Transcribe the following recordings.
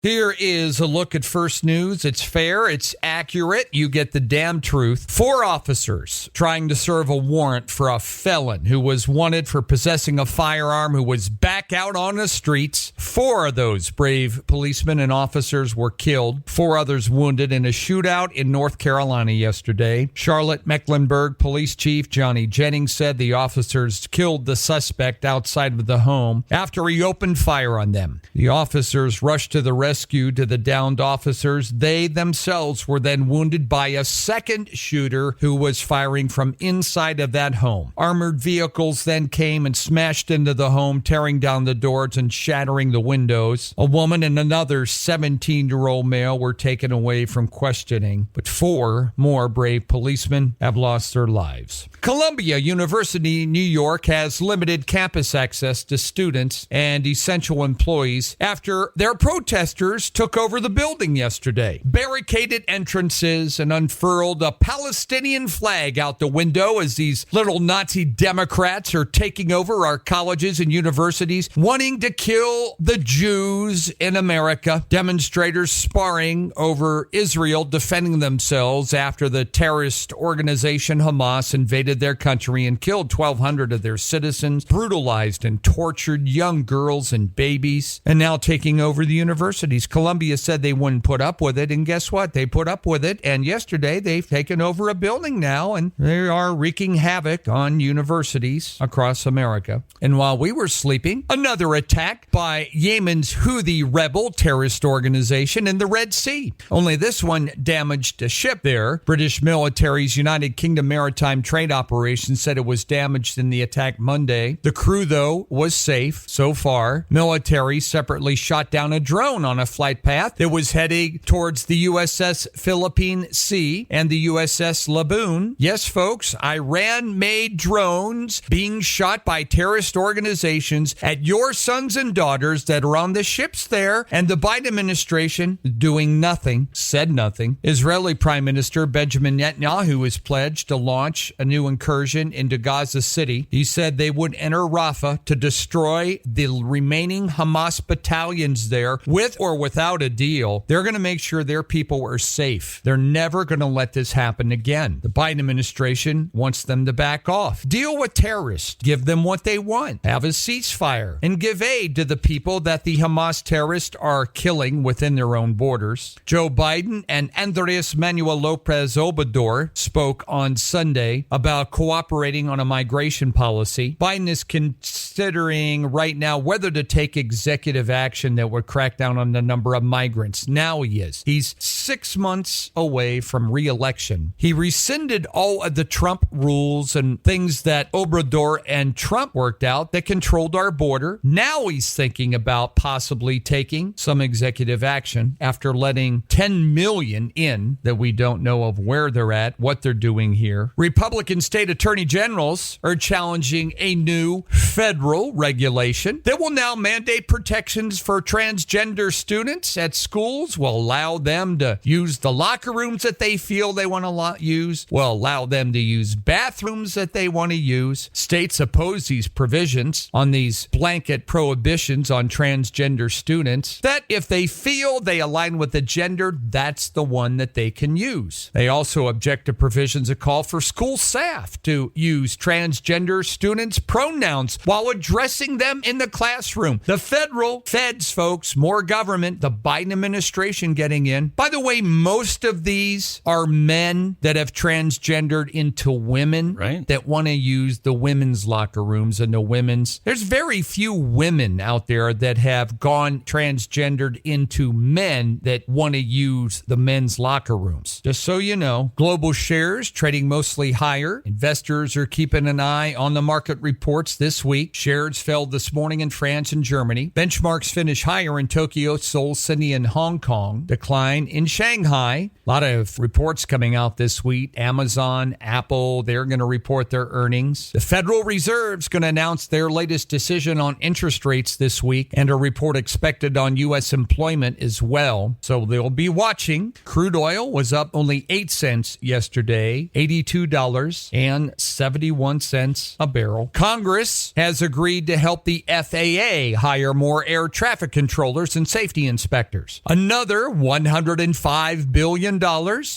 Here is a look at First News. It's fair, it's accurate, you get the damn truth. 4 officers trying to serve a warrant for a felon who was wanted for possessing a firearm who was back out on the streets. 4 of those brave policemen and officers were killed, 4 others wounded in a shootout in North Carolina yesterday. Charlotte Mecklenburg Police Chief Johnny Jennings said the officers killed the suspect outside of the home after he opened fire on them. The officers rushed to the rescue to the downed officers. They themselves were then wounded by a second shooter who was firing from inside of that home. Armored vehicles then came and smashed into the home, tearing down the doors and shattering the windows. A woman and another 17-year-old male were taken away from questioning, but 4 more brave policemen have lost their lives. Columbia University, New York, has limited campus access to students and essential employees after their protesters took over the building yesterday, barricaded entrances, and unfurled a Palestinian flag out the window as these little Nazi Democrats are taking over our colleges and universities, wanting to kill the Jews in America. Demonstrators sparring over Israel defending themselves after the terrorist organization Hamas invaded their country and killed 1,200 of their citizens, brutalized and tortured young girls and babies, and now taking over the universities. Columbia said they wouldn't put up with it, and guess what? They put up with it, and yesterday they've taken over a building now, and they are wreaking havoc on universities across America. And while we were sleeping, another attack by Yemen's Houthi rebel terrorist organization in the Red Sea. Only this one damaged a ship there. British military's United Kingdom Maritime Trade Operation said it was damaged in the attack Monday. The crew, though, was safe so far. Military separately shot down a drone on a flight path that was heading towards the USS Philippine Sea and the USS Laboon. Yes, folks, Iran-made drones being shot by terrorist organizations at your sons and daughters that are on the ships there, and the Biden administration doing nothing, said nothing. Israeli Prime Minister Benjamin Netanyahu has pledged to launch a new incursion into Gaza City. He said they would enter Rafah to destroy the remaining Hamas battalions there with or without a deal. They're going to make sure their people are safe. They're never going to let this happen again. The Biden administration wants them to back off. Deal with terrorists. Give them what they want. Have a ceasefire and give aid to the people that the Hamas terrorists are killing within their own borders. Joe Biden and Andres Manuel Lopez Obrador spoke on Sunday about cooperating on a migration policy. Biden is considering right now whether to take executive action that would crack down on the number of migrants. Now he is. He's 6 months away from re-election. He rescinded all of the Trump rules and things that Obrador and Trump worked out that controlled our border. Now he's thinking about possibly taking some executive action after letting 10 million in that we don't know of where they're at, what they're doing here. Republican state attorney generals are challenging a new federal regulation that will now mandate protections for transgender students at schools, will allow them to use the locker rooms that they feel they want to use, will allow them to use bathrooms that they want to use. States oppose these provisions on these blanket prohibitions on transgender students that if they feel they align with the gender, that's the one that they can use. They also object to provisions that call for school staff to use transgender students' pronouns while addressing them in the classroom. The feds, folks, more government, the Biden administration getting in. By the way, most of these are men that have transgendered into women, right, that want to use the women's locker rooms and the women's. There's very few women out there that have gone transgendered into men that want to use the men's locker rooms. Just so you know, global shares trading mostly higher. Investors are keeping an eye on the market reports this week. Shares fell this morning in France and Germany. Benchmarks finish higher in Tokyo, Seoul, Sydney, and Hong Kong. Decline in Shanghai. A lot of reports coming out this week. Amazon, Apple, they're going to report their earnings. The Federal Reserve's going to announce their latest decision on interest rates this week, and a report expected on U.S. employment as well. So they'll be watching. Crude oil was up only 8 cents yesterday, $82.71 a barrel. Congress has agreed to help the FAA hire more air traffic controllers and safety safety inspectors. Another $105 billion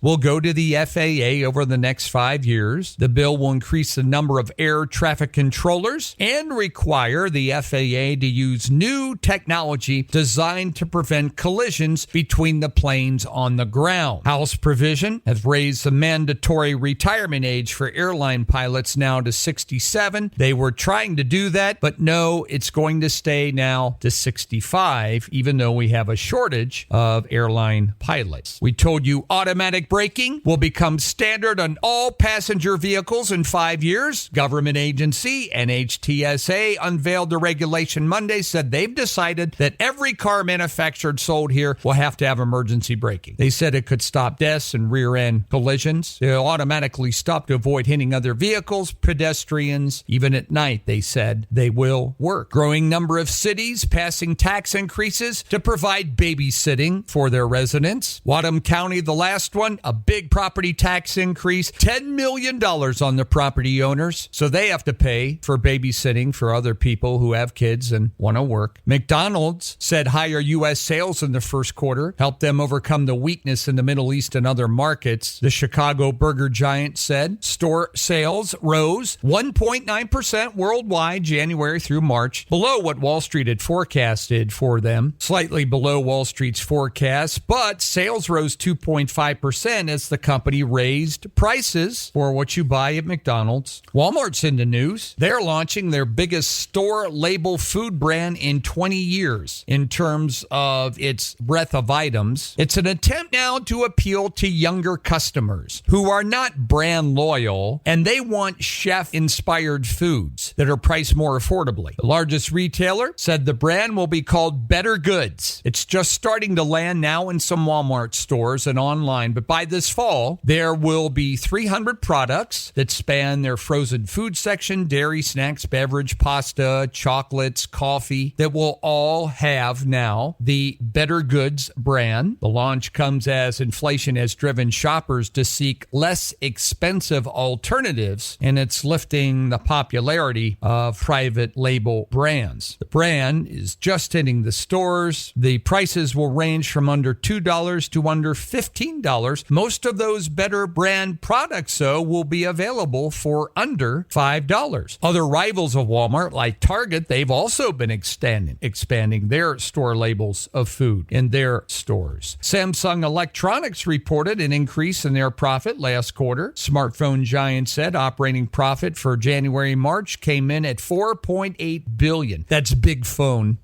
will go to the FAA over the next 5 years. The bill will increase the number of air traffic controllers and require the FAA to use new technology designed to prevent collisions between the planes on the ground. House provision has raised the mandatory retirement age for airline pilots now to 67. They were trying to do that, but no, it's going to stay now to 65, even though we have a shortage of airline pilots. We told you automatic braking will become standard on all passenger vehicles in 5 years. Government agency NHTSA unveiled the regulation Monday, said they've decided that every car manufactured sold here will have to have emergency braking. They said it could stop deaths and rear-end collisions. It'll automatically stop to avoid hitting other vehicles, pedestrians. Even at night, they said they will work. Growing number of cities passing tax increases to provide babysitting for their residents. Whatcom County, the last one, a big property tax increase, $10 million on the property owners. So they have to pay for babysitting for other people who have kids and want to work. McDonald's said higher U.S. sales in the first quarter helped them overcome the weakness in the Middle East and other markets. The Chicago burger giant said store sales rose 1.9% worldwide January through March, below what Wall Street had forecasted for them, slightly below Wall Street's forecast, but sales rose 2.5% as the company raised prices for what you buy at McDonald's. Walmart's in the news. They're launching their biggest store label food brand in 20 years in terms of its breadth of items. It's an attempt now to appeal to younger customers who are not brand loyal and they want chef-inspired foods that are priced more affordably. The largest retailer said the brand will be called Better Goods. It's just starting to land now in some Walmart stores and online, but by this fall, there will be 300 products that span their frozen food section, dairy, snacks, beverage, pasta, chocolates, coffee, that will all have now the Better Goods brand. The launch comes as inflation has driven shoppers to seek less expensive alternatives, and it's lifting the popularity of private label brands. The brand is just hitting the stores. The prices will range from under $2 to under $15. Most of those Better brand products, though, will be available for under $5. Other rivals of Walmart, like Target, they've also been expanding their store labels of food in their stores. Samsung Electronics reported an increase in their profit last quarter. Smartphone giant said operating profit for January-March came in at $4.8 billion. That's big phone.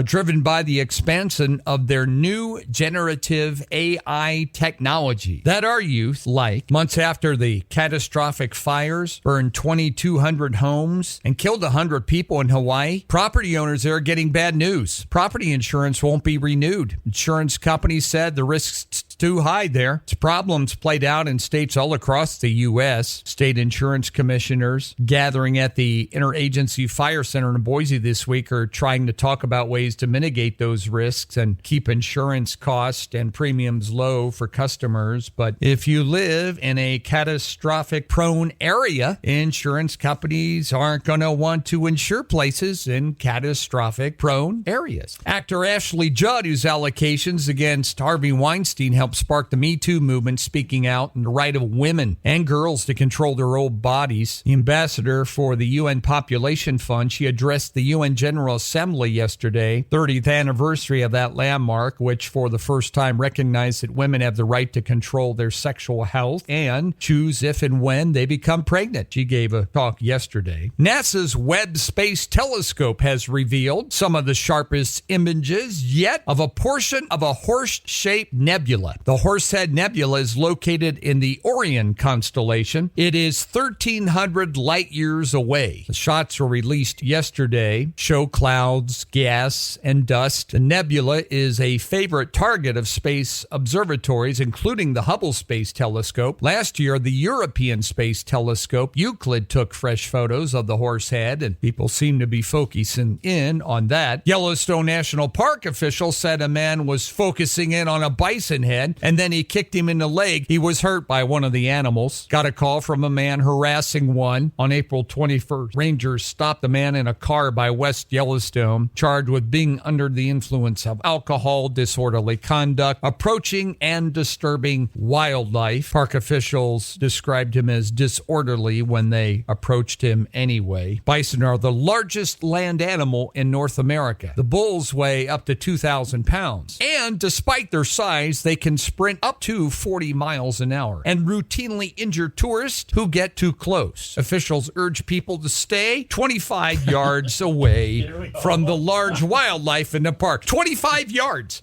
Driven by the expansion of their new generative AI technology that our youth like. Months after the catastrophic fires burned 2,200 homes and killed 100 people in Hawaii, property owners there are getting bad news. Property insurance won't be renewed. Insurance companies said the risks too high there. It's problems played out in states all across the U.S. State insurance commissioners gathering at the Interagency Fire Center in Boise this week are trying to talk about ways to mitigate those risks and keep insurance costs and premiums low for customers. But if you live in a catastrophic prone area, insurance companies aren't going to want to insure places in catastrophic prone areas. Actor Ashley Judd, whose allegations against Harvey Weinstein helped spark the Me Too movement, speaking out in the right of women and girls to control their own bodies. The ambassador for the UN Population Fund, she addressed the UN General Assembly yesterday, 30th anniversary of that landmark, which for the first time recognized that women have the right to control their sexual health and choose if and when they become pregnant. She gave a talk yesterday. NASA's Webb Space Telescope has revealed some of the sharpest images yet of a portion of a horse-shaped nebula. The Horsehead Nebula is located in the Orion constellation. It is 1,300 light years away. The shots were released yesterday, show clouds, gas, and dust. The nebula is a favorite target of space observatories, including the Hubble Space Telescope. Last year, the European Space Telescope, Euclid, took fresh photos of the Horsehead, and people seem to be focusing in on that. Yellowstone National Park officials said a man was focusing in on a bison head head, and then he kicked him in the leg. He was hurt by one of the animals. Got a call from a man harassing one on April 21st. Rangers stopped the man in a car by West Yellowstone, charged with being under the influence of alcohol, disorderly conduct, approaching and disturbing wildlife. Park officials described him as disorderly when they approached him anyway. Bison are the largest land animal in North America. The bulls weigh up to 2,000 pounds. And despite their size, they can sprint up to 40 miles an hour and routinely injure tourists who get too close. Officials urge people to stay 25 yards away from the large wildlife in the park. 25 yards.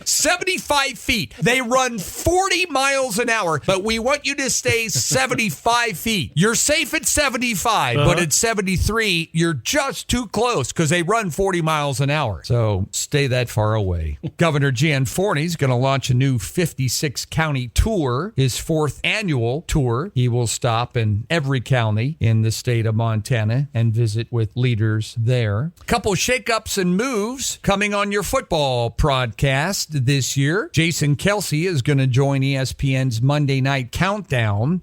75 feet. They run 40 miles an hour, but we want you to stay 75 feet. You're safe at 75, but at 73, you're just too close because they run 40 miles an hour. So stay that far away. Governor Gianforni is going to launch a new 56-county tour, his fourth annual tour. He will stop in every county in the state of Montana and visit with leaders there. A couple shakeups and moves coming on your football broadcast this year. Jason Kelce is going to join ESPN's Monday Night Countdown.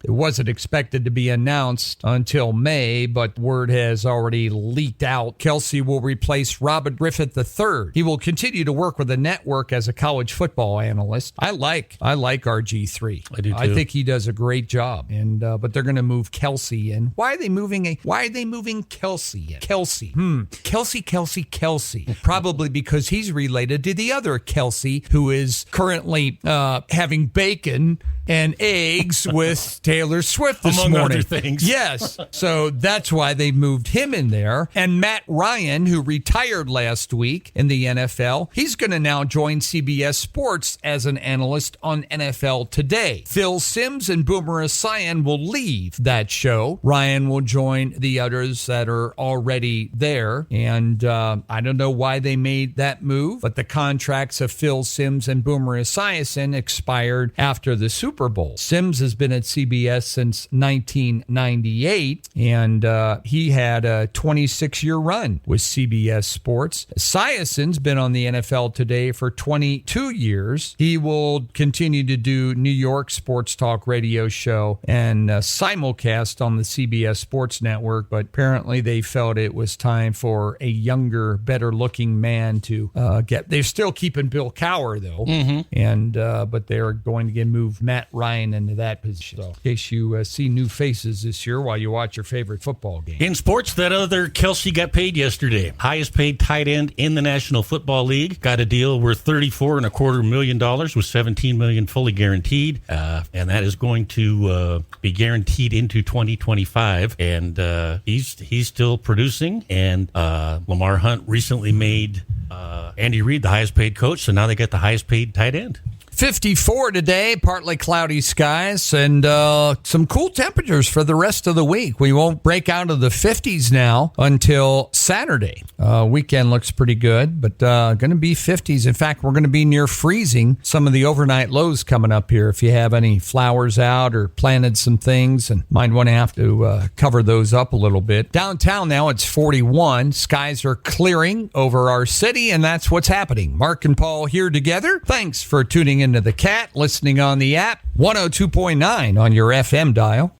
It wasn't expected to be announced until May, but word has already leaked out. Kelce will replace Robert Griffith III. He will continue to work with the network as a college football analyst. I like RG3. I do too. I think he does a great job. And but they're going to move Kelce in. Why are they moving Kelce in? Kelce. Probably because he's related to the other Kelce, who is currently having bacon and eggs with Taylor Swift this morning. Among other things. Yes. So that's why they moved him in there. And Matt Ryan, who retired last week in the NFL, he's going to now join CBS Sports as an analyst on NFL Today. Phil Simms and Boomer Esiason will leave that show. Ryan will join the others that are already there. And I don't know why they made that move, but the contracts of Phil Simms and Boomer Esiason expired after the Super Bowl. Simms has been at CBS since 1998, and he had a 26-year run with CBS Sports. Esiason's been on the NFL Today for 22 years. He will continue to do New York sports talk radio show and simulcast on the CBS Sports Network, but apparently they felt it was time for a younger, better-looking man to get. They're still keeping Bill Cowher, though, and but they're going to move Matt Ryan into that position. So, in case you see new faces this year while you watch your favorite football game. In sports, that other Kelce got paid yesterday. Highest paid tight end in the National Football League. Got a deal worth $34.25 million with $17 million fully guaranteed. And that is going to be guaranteed into 2025. And he's still producing. And Lamar Hunt recently made Andy Reid the highest paid coach. So now they got the highest paid tight end. 54 today, partly cloudy skies, and some cool temperatures for the rest of the week. We won't break out of the 50s now until Saturday. Weekend looks pretty good, but going to be 50s. In fact, we're going to be near freezing some of the overnight lows coming up here. If you have any flowers out or planted some things and might want to have to cover those up a little bit. Downtown now, it's 41. Skies are clearing over our city, and that's what's happening. Mark and Paul here together. Thanks for tuning into The Cat, listening on the app, 102.9 on your FM dial.